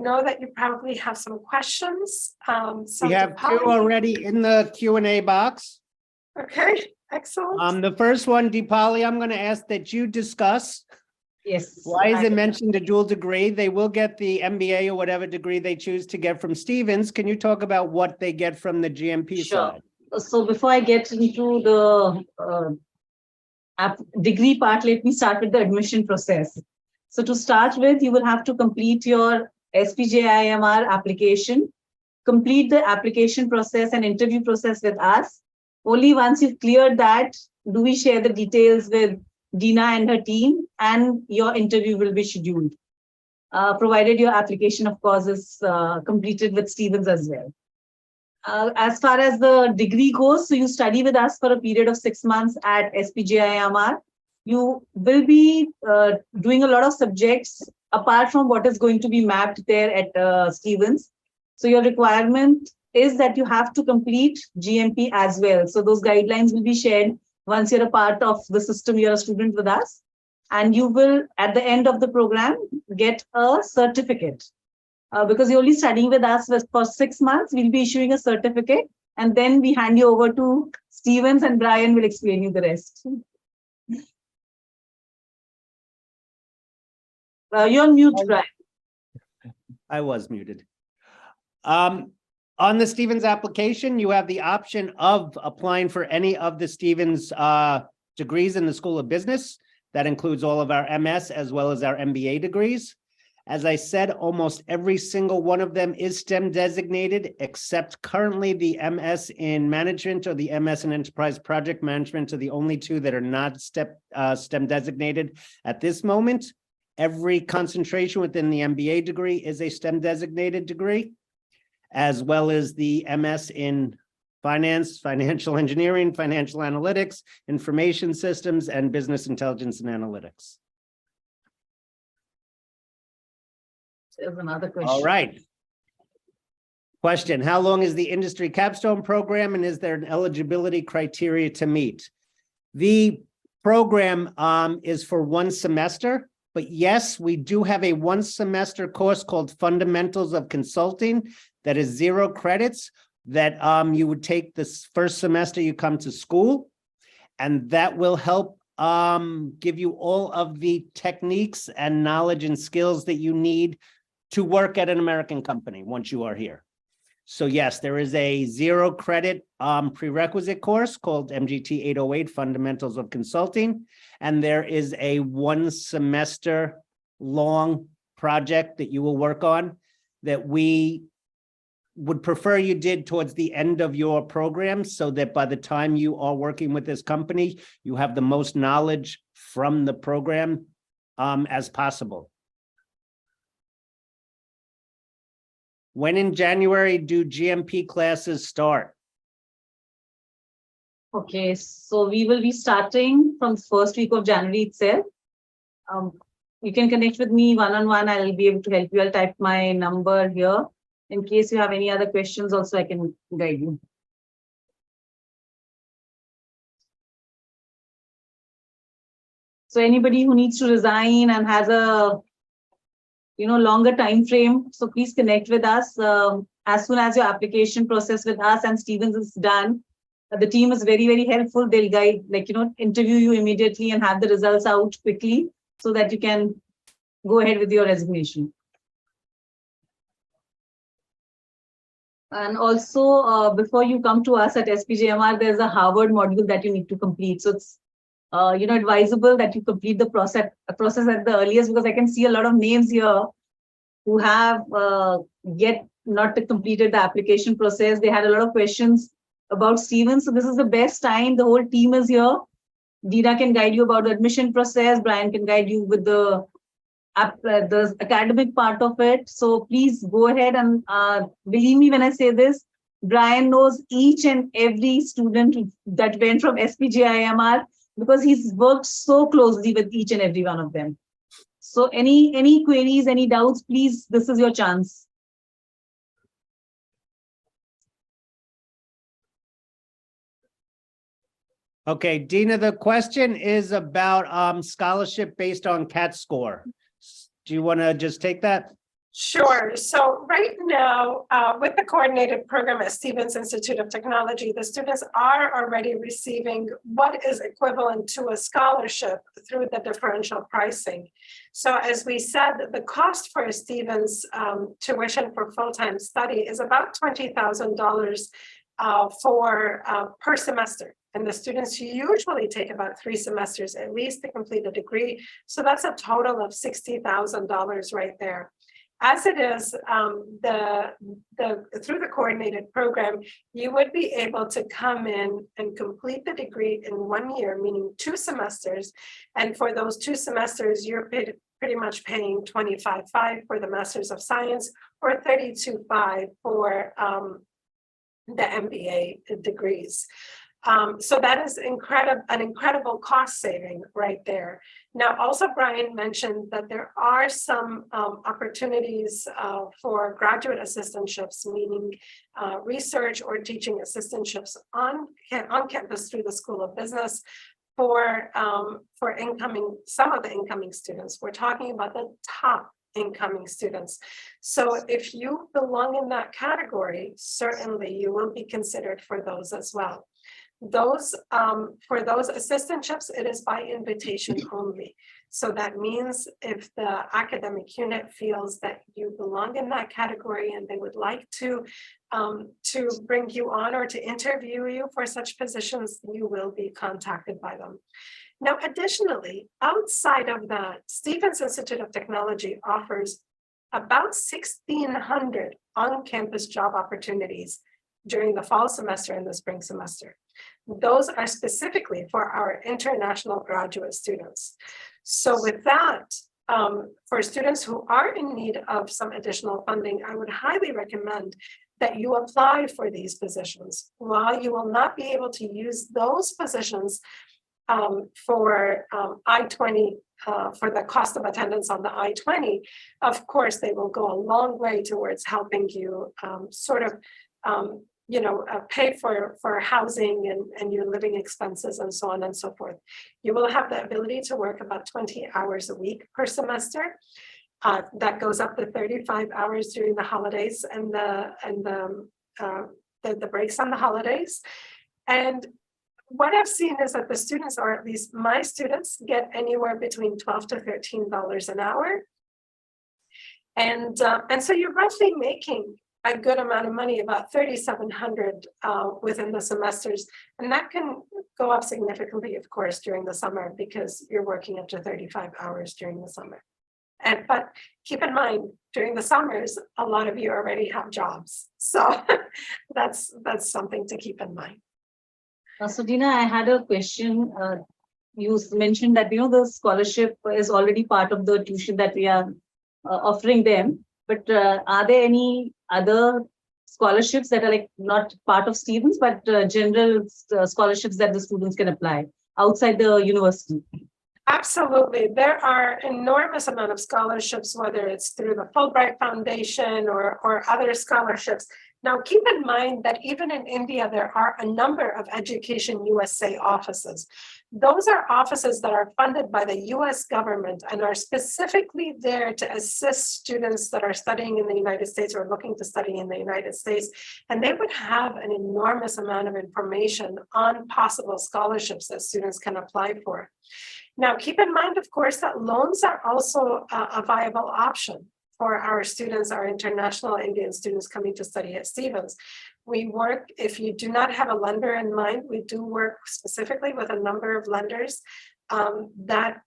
know that you probably have some questions. So We have two Dipali- already in the Q&A box. Okay, excellent. The first one, Deepali, I'm going to ask that you discuss. Yes. Why is it mentioned a dual degree? They will get the MBA or whatever degree they choose to get from Stevens. Can you talk about what they get from the GMP Sure. side? So before I get into the degree part, let me start with the admission process. So to start with, you will have to complete your SPJIMR application, complete the application process and interview process with us. Only once you've cleared that, do we share the details with Dina and her team, and your interview will be scheduled, provided your application, of course, is completed with Stevens as well. As far as the degree goes, so you study with us for a period of 6 months at SPJIMR. You will be doing a lot of subjects apart from what is going to be mapped there at Stevens. So your requirement is that you have to complete GMP as well. So those guidelines will be shared once you're a part of the system, you're a student with us. And you will, at the end of the program, get a certificate. Because you're only studying with us for 6 months, we'll be issuing a certificate, and then we hand you over to Stevens, and Brian will explain you the rest. You're on mute, Brian. I was muted. On the Stevens application, you have the option of applying for any of the Stevens degrees in the School of Business. That includes all of our MS as well as our MBA degrees. As I said, almost every single one of them is STEM designated, except currently the MS in management or the MS in enterprise project management are the only two that are not STEM designated at this moment. Every concentration within the MBA degree is a STEM designated degree, as well as the MS in finance, financial engineering, financial analytics, information systems, and business intelligence and analytics. There's another question. All right. Question, how long is the industry capstone program, and is there an eligibility criteria to meet? The program is for 1 semester, but yes, we do have a 1 semester course called Fundamentals of Consulting that is 0 credits that you would take this first semester you come to school, and that will help give you all of the techniques and knowledge and skills that you need to work at an American company once you are here. So yes, there is a 0 credit prerequisite course called MGT 808 Fundamentals of Consulting. And there is a 1 semester long project that you will work on that we would prefer you did towards the end of your program, so that by the time you are working with this company, you have the most knowledge from the program as possible. When in January do GMP classes start? Okay, so we will be starting from the first week of January itself. You can connect with me one-on-one. I'll be able to help you. I'll type my number here. In case you have any other questions, also I can guide you. So anybody who needs to resign and has a longer time frame, so please connect with us. As soon as your application process with us and Stevens is done, the team is very, very helpful. They'll guide, interview you immediately and have the results out quickly so that you can go ahead with your resignation. And also, before you come to us at SPJIMR, there's a Harvard module that you need to complete. So it's advisable that you complete the process at the earliest, because I can see a lot of names here who have yet not completed the application process. They had a lot of questions about Stevens. So this is the best time. The whole team is here. Dina can guide you about the admission process. Brian can guide you with the academic part of it. So please go ahead and believe me when I say this, Brian knows each and every student that went from SPJIMR, because he's worked so closely with each and every one of them. So any queries, any doubts, please, this is your chance. Okay, Dina, the question is about scholarship based on CAT score. Do you want to just take that? Sure. So right now, with the coordinated program at Stevens Institute of Technology, the students are already receiving what is equivalent to a scholarship through the differential pricing. So as we said, the cost for a Stevens tuition for full-time study is about $20,000 per semester. And the students usually take about 3 semesters at least to complete a degree. So that's a total of $60,000 right there. As it is, through the coordinated program, you would be able to come in and complete the degree in 1 year, meaning 2 semesters. And for those 2 semesters, you're pretty much paying $25,500 for the Masters of Science or $32,500 for the MBA degrees. So that is an incredible cost saving right there. Now, also Brian mentioned that there are some opportunities for graduate assistantships, meaning research or teaching assistantships on campus through the School of Business for some of the incoming students. We're talking about the top incoming students. So if you belong in that category, certainly you will be considered for those as well. For those assistantships, it is by invitation only. So that means if the academic unit feels that you belong in that category and they would like to bring you on or to interview you for such positions, you will be contacted by them. Now, additionally, outside of that, Stevens Institute of Technology offers about 1,600 on-campus job opportunities during the fall semester and the spring semester. Those are specifically for our international graduate students. So with that, for students who are in need of some additional funding, I would highly recommend that you apply for these positions. While you will not be able to use those positions for I-20, for the cost of attendance on the I-20, of course, they will go a long way towards helping you pay for housing and your living expenses and so on and so forth. You will have the ability to work about 20 hours a week per semester. That goes up to 35 hours during the holidays and the breaks on the holidays. And what I've seen is that the students, or at least my students, get anywhere between $12 to $13 an hour. And so you're roughly making a good amount of money, about $3,700 within the semesters. And that can go up significantly, of course, during the summer because you're working up to 35 hours during the summer. But keep in mind, during the summers, a lot of you already have jobs. So that's something to keep in mind. So Dina, I had a question. You mentioned that, the scholarship is already part of the tuition that we are offering them. But are there any other scholarships that are not part of Stevens, but general scholarships that the students can apply outside the university? Absolutely. There are enormous amount of scholarships, whether it's through the Fulbright Foundation or other scholarships. Now, keep in mind that even in India, there are a number of Education USA offices. Those are offices that are funded by the US government and are specifically there to assist students that are studying in the United States or looking to study in the United States. And they would have an enormous amount of information on possible scholarships that students can apply for. Now, keep in mind, of course, that loans are also a viable option for our students, our international Indian students coming to study at Stevens. We work, if you do not have a lender in mind, we do work specifically with a number of lenders that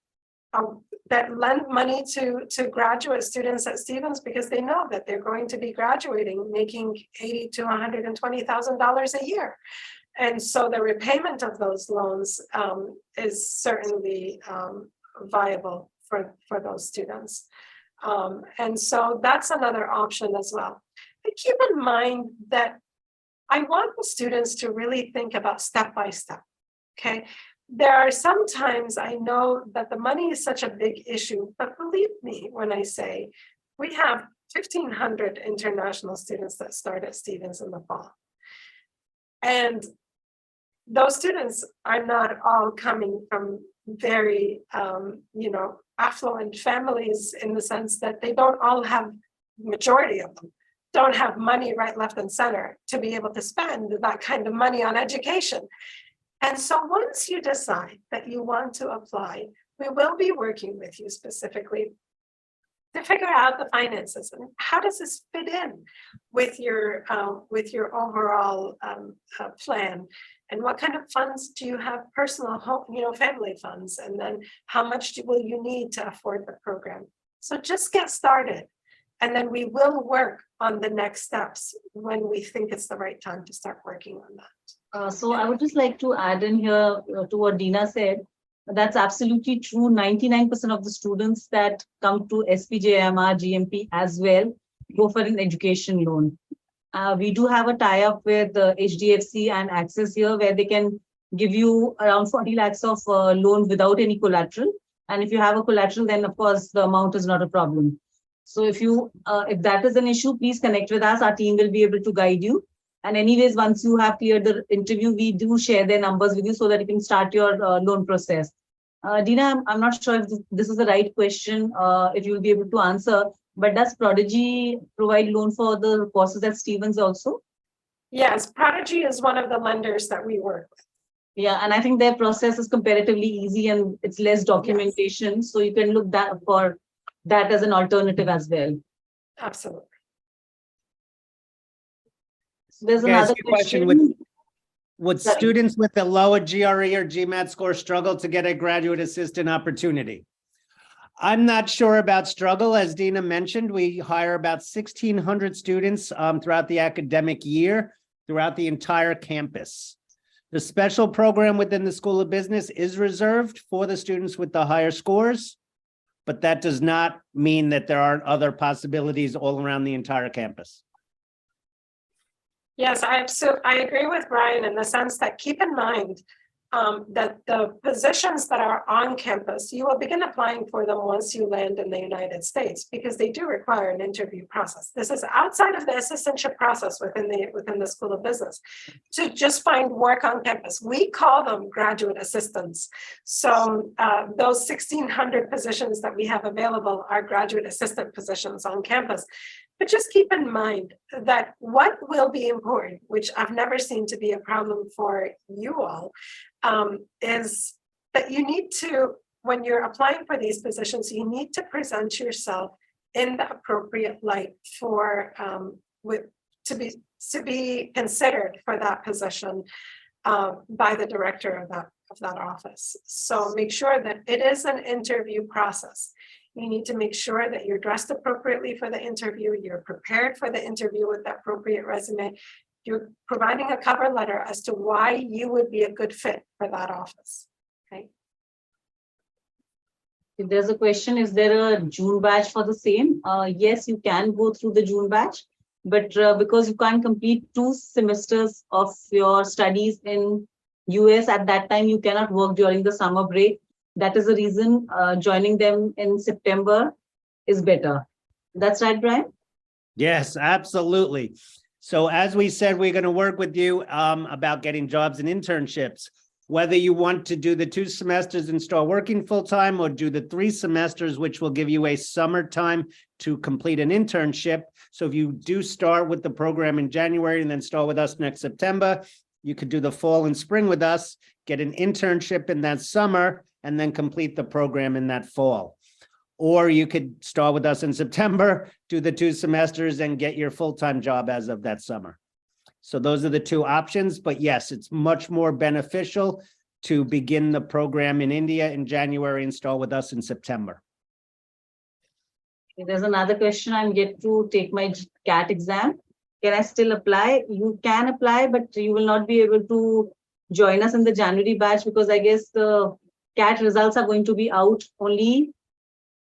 lend money to graduate students at Stevens because they know that they're going to be graduating making $80,000 to $120,000 a year. And so the repayment of those loans is certainly viable for those students. And so that's another option as well. But keep in mind that I want the students to really think about step by step, okay? There are sometimes I know that the money is such a big issue, but believe me when I say we have 1,500 international students that start at Stevens in the fall. And those students are not all coming from very, affluent families in the sense that they don't all have majority of them don't have money right, left, and center to be able to spend that kind of money on education. And so once you decide that you want to apply, we will be working with you specifically to figure out the finances and how does this fit in with your overall plan, and what kind of funds do you have, personal home, family funds, and then how much will you need to afford the program. So just get started, and then we will work on the next steps when we think it's the right time to start working on that. So I would just like to add in here to what Dina said. That's absolutely true. 99% of the students that come to SPJIMR GMP as well go for an education loan. We do have a tie-up with HDFC and Access here, where they can give you around 40 lakhs of loan without any collateral. And if you have a collateral, then of course the amount is not a problem. So if that is an issue, please connect with us. Our team will be able to guide you. And anyways, once you have cleared the interview, we do share their numbers with you so that you can start your loan process. Dina, I'm not sure if this is the right question, if you'll be able to answer, but does Prodigy provide loan for the courses at Stevens also? Yes, Prodigy is one of the lenders that we work with. Yeah, and I think their process is comparatively easy and it's less documentation. Yes. So you can look for that as an alternative as well. Absolutely. So there's another question. Would students with a lower GRE or GMAT score struggle to get a graduate assistant opportunity? I'm not sure about struggle. As Dina mentioned, we hire about 1,600 students throughout the academic year, throughout the entire campus. The special program within the School of Business is reserved for the students with the higher scores, but that does not mean that there aren't other possibilities all around the entire campus. Yes, I agree with Brian in the sense that keep in mind that the positions that are on campus, you will begin applying for them once you land in the United States, because they do require an interview process. This is outside of the assistantship process within the School of Business. To just find work on campus, we call them graduate assistants. So those 1,600 positions that we have available are graduate assistant positions on campus. But just keep in mind that what will be important, which I've never seen to be a problem for you all, is that you need to, when you're applying for these positions, you need to present yourself in the appropriate light for to be considered for that position by the director of that office. So make sure that it is an interview process. You need to make sure that you're dressed appropriately for the interview, you're prepared for the interview with the appropriate resume, you're providing a cover letter as to why you would be a good fit for that office, okay? If there's a question, is there a June batch for the same? Yes, you can go through the June batch, but because you can't complete 2 semesters of your studies in US at that time, you cannot work during the summer break. That is the reason joining them in September is better. That's right, Brian? Yes, absolutely. So as we said, we're going to work with you about getting jobs and internships. Whether you want to do the 2 semesters and start working full-time, or do the 3 semesters, which will give you a summertime to complete an internship. So if you do start with the program in January and then start with us next September, you could do the fall and spring with us, get an internship in that summer, and then complete the program in that fall. Or you could start with us in September, do the 2 semesters, and get your full-time job as of that summer. So those are the 2 options, but yes, it's much more beneficial to begin the program in India in January and start with us in September. There's another question. I'm yet to take my CAT exam. Can I still apply? You can apply, but you will not be able to join us in the January batch, because I guess the CAT results are going to be out only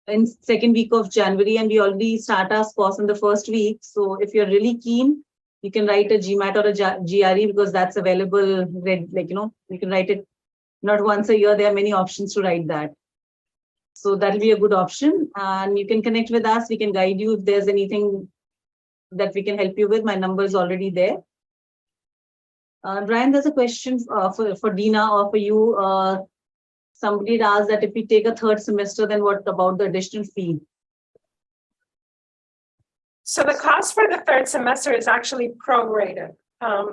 in 2nd week of January, and we already start our course in the 1st week. So if you're really keen, you can write a GMAT or a GRE, because that's available. You can write it not once a year. There are many options to write that. So that'll be a good option. And you can connect with us. We can guide you if there's anything that we can help you with. My number is already there. Brian, there's a question for Dina or for you. Somebody had asked that if we take a 3rd semester, then what about the additional fee? So the cost for the third semester is actually prorated.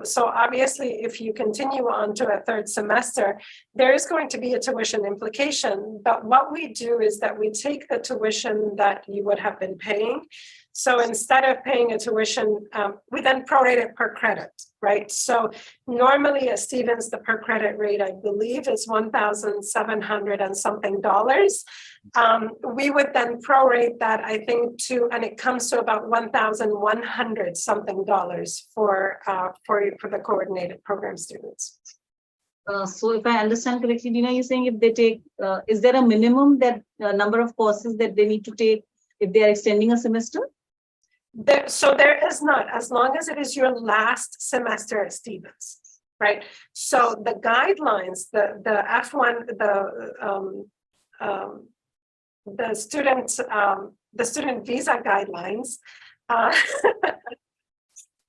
So obviously, if you continue on to a third semester, there is going to be a tuition implication. But what we do is that we take the tuition that you would have been paying. So instead of paying a tuition, we then prorate it per credit, right? So normally at Stevens, the per credit rate, I believe, is $1,700 and something dollars. We would then prorate that, I think, and it comes to about $1,100 something dollars for the coordinated program students. So if I understand correctly, Dina, you're saying if they take, is there a minimum that number of courses that they need to take if they are extending a semester? So there is not, as long as it is your last semester at Stevens, right? So the guidelines, the F1, the student visa guidelines.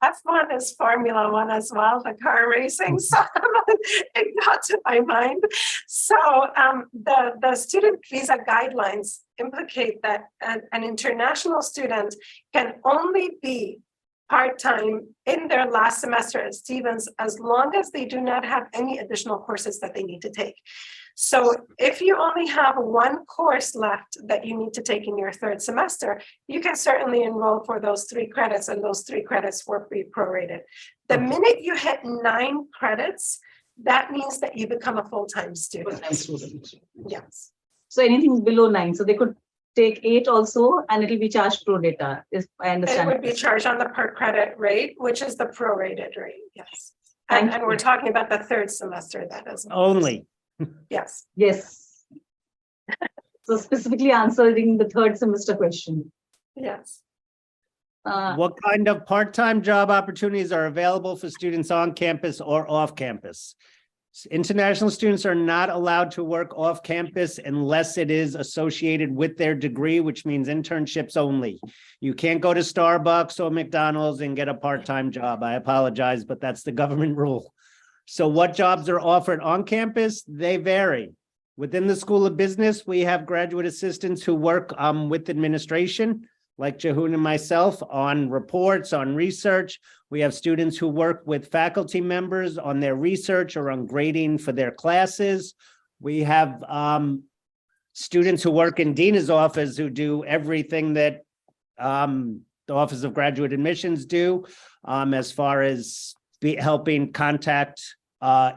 F1 is Formula One as well, the car racing. So it got to my mind. So the student visa guidelines implicate that an international student can only be part-time in their last semester at Stevens as long as they do not have any additional courses that they need to take. So if you only have one course left that you need to take in your third semester, you can certainly enroll for those 3 credits, and those 3 credits will be prorated. The minute you hit 9 credits, that means that you become a full-time student. Full-time student. Yes. So anything below 9, so they could take 8 also, and it will be charged pro rata, if I It understand. would be charged on the per credit rate, which is the prorated rate, yes. Thank And you. we're talking about the third semester, that is. Only. Yes. Yes. So specifically answering the third semester question. Yes. What kind of part-time job opportunities are available for students on campus or off campus? International students are not allowed to work off campus unless it is associated with their degree, which means internships only. You can't go to Starbucks or McDonald's and get a part-time job. I apologize, but that's the government rule. So what jobs are offered on campus? They vary. Within the School of Business, we have graduate assistants who work with administration, like Jehoon and myself, on reports, on research. We have students who work with faculty members on their research or on grading for their classes. We have students who work in Dina's office who do everything that the Office of Graduate Admissions do, as far as helping contact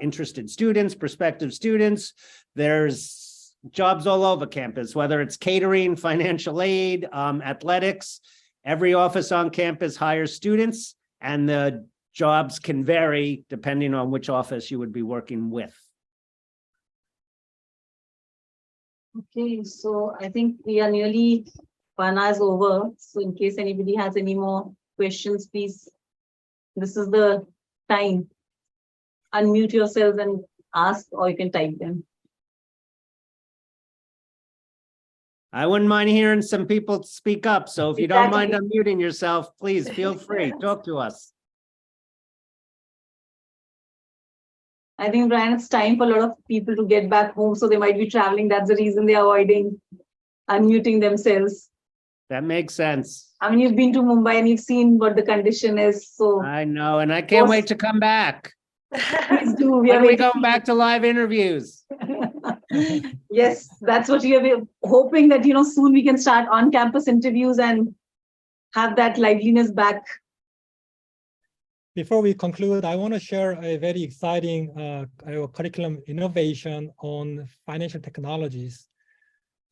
interested students, prospective students. There's jobs all over campus, whether it's catering, financial aid, athletics. Every office on campus hires students, and the jobs can vary depending on which office you would be working with. Okay, so I think we are nearly 1 hour over. So in case anybody has any more questions, please, this is the time. Unmute yourselves and ask, or you can type them. I wouldn't mind hearing some people speak up. So if you don't mind unmuting yourself, please feel free, talk to us. I think, Brian, it's time for a lot of people to get back home. So they might be traveling. That's the reason they're avoiding unmuting themselves. That makes sense. I mean, you've been to Mumbai and you've seen what the condition is. So I know, and I can't wait to come back. please do. When are we going back to live interviews? Yes, that's what we are hoping that, soon we can start on-campus interviews and have that liveliness back. Before we conclude, I want to share a very exciting curriculum innovation on financial technologies.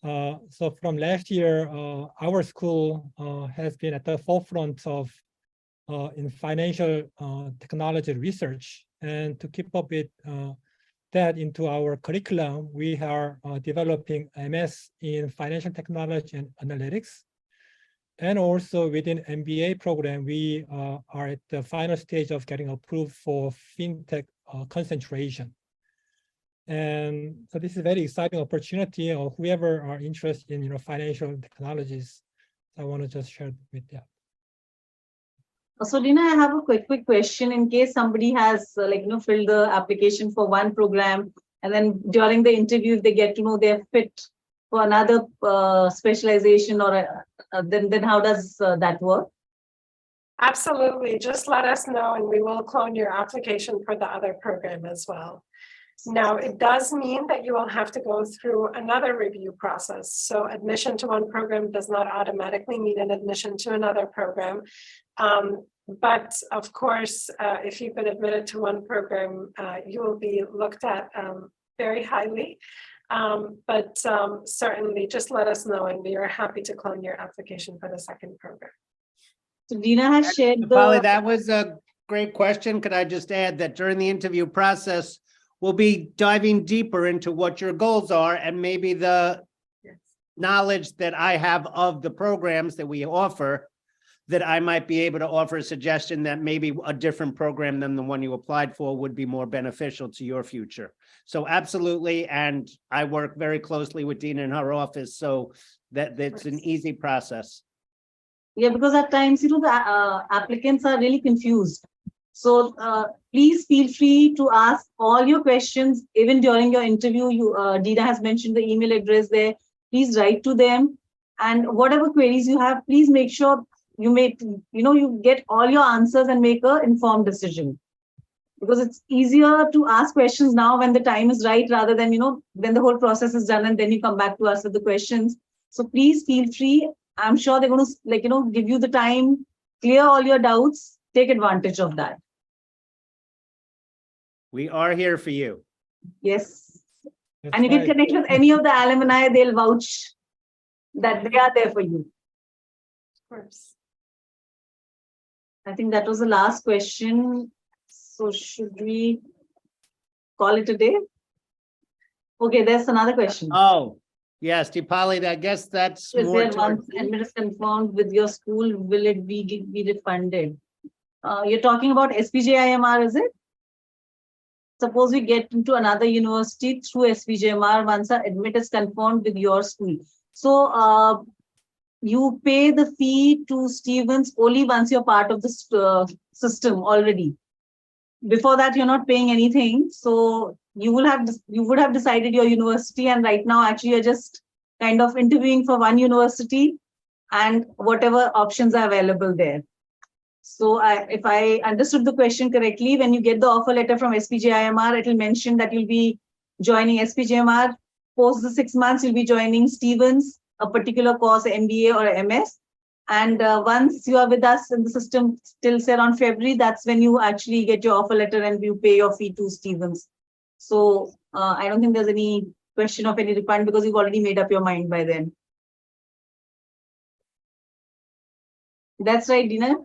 So from last year, our school has been at the forefront of in financial technology research. And to keep up with that into our curriculum, we are developing MS in financial technology and analytics. And also within MBA program, we are at the final stage of getting approved for FinTech concentration. And so this is a very exciting opportunity, or whoever are interested in financial technologies. I want to just share with you. So Dina, I have a quick question in case somebody has filled the application for one program, and then during the interview, if they get to know they're fit for another specialization, or then how does that work? Absolutely. Just let us know and we will clone your application for the other program as well. Now, it does mean that you will have to go through another review process. So admission to one program does not automatically mean an admission to another program. But of course, if you've been admitted to one program, you will be looked at very highly. But certainly just let us know and we are happy to clone your application for the second program. So Dina has shared Polly, the, that was a great question. Could I just add that during the interview process, we'll be diving deeper into what your goals are and maybe the Yes. knowledge that I have of the programs that we offer, that I might be able to offer a suggestion that maybe a different program than the one you applied for would be more beneficial to your future. So absolutely, and I work very closely with Dina in her office, so that it's an easy process. yeah, because at times, the applicants are really confused. So please feel free to ask all your questions, even during your interview. Dina has mentioned the email address there. Please write to them, and whatever queries you have, please make sure you get all your answers and make an informed decision. Because it's easier to ask questions now when the time is right, rather than when the whole process is done and then you come back to us with the questions. So please feel free. I'm sure they're going to give you the time, clear all your doubts, take advantage of that. We are here for you. Yes. That's And you can right. connect with any of the alumni, they'll vouch that they are there for you. Of course. I think that was the last question. So should we call it a day? Okay, there's another question. Oh, yes, Deepali, I guess that's Is more there once towards you. admission is confirmed with your school, will it be refunded? You're talking about SPJIMR, is it? Suppose we get into another university through SPJIMR once our admit is confirmed with your school. So you pay the fee to Stevens only once you're part of the system already. Before that, you're not paying anything. So you would have decided your university, and right now actually you're just kind of interviewing for one university and whatever options are available there. So if I understood the question correctly, when you get the offer letter from SPJIMR, it will mention that you'll be joining SPJIMR. Post the 6 months, you'll be joining Stevens, a particular course, MBA or MS. And once you are with us in the system till say around February, that's when you actually get your offer letter and you pay your fee to Stevens. So I don't think there's any question of any refund because you've already made up your mind by then. That's right, Dina?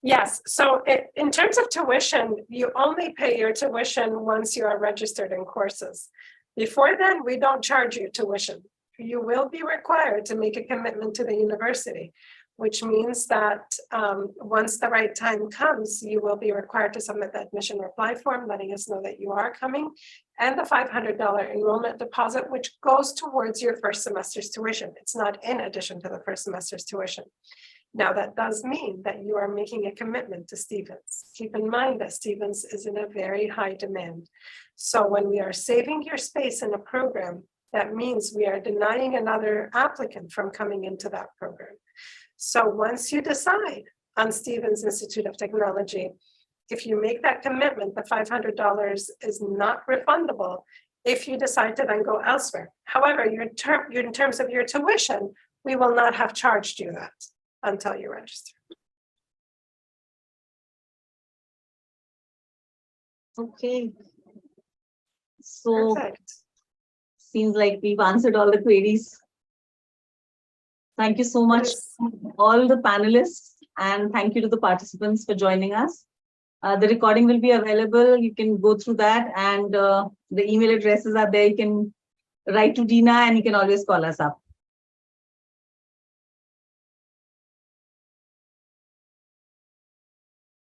Yes, so in terms of tuition, you only pay your tuition once you are registered in courses. Before then, we don't charge you tuition. You will be required to make a commitment to the university, which means that once the right time comes, you will be required to submit the admission reply form, letting us know that you are coming, and the $500 enrollment deposit, which goes towards your first semester's tuition. It's not in addition to the first semester's tuition. Now, that does mean that you are making a commitment to Stevens. Keep in mind that Stevens is in a very high demand. So when we are saving your space in a program, that means we are denying another applicant from coming into that program. So once you decide on Stevens Institute of Technology, if you make that commitment, the $500 is not refundable if you decide to then go elsewhere. However, in terms of your tuition, we will not have charged you that until you register. Okay. So Perfect. seems like we've answered all the queries. Thank you so much, all the panelists, and thank you to the participants for joining us. The recording will be available. You can go through that, and the email addresses are there. You can write to Dina and you can always call us up.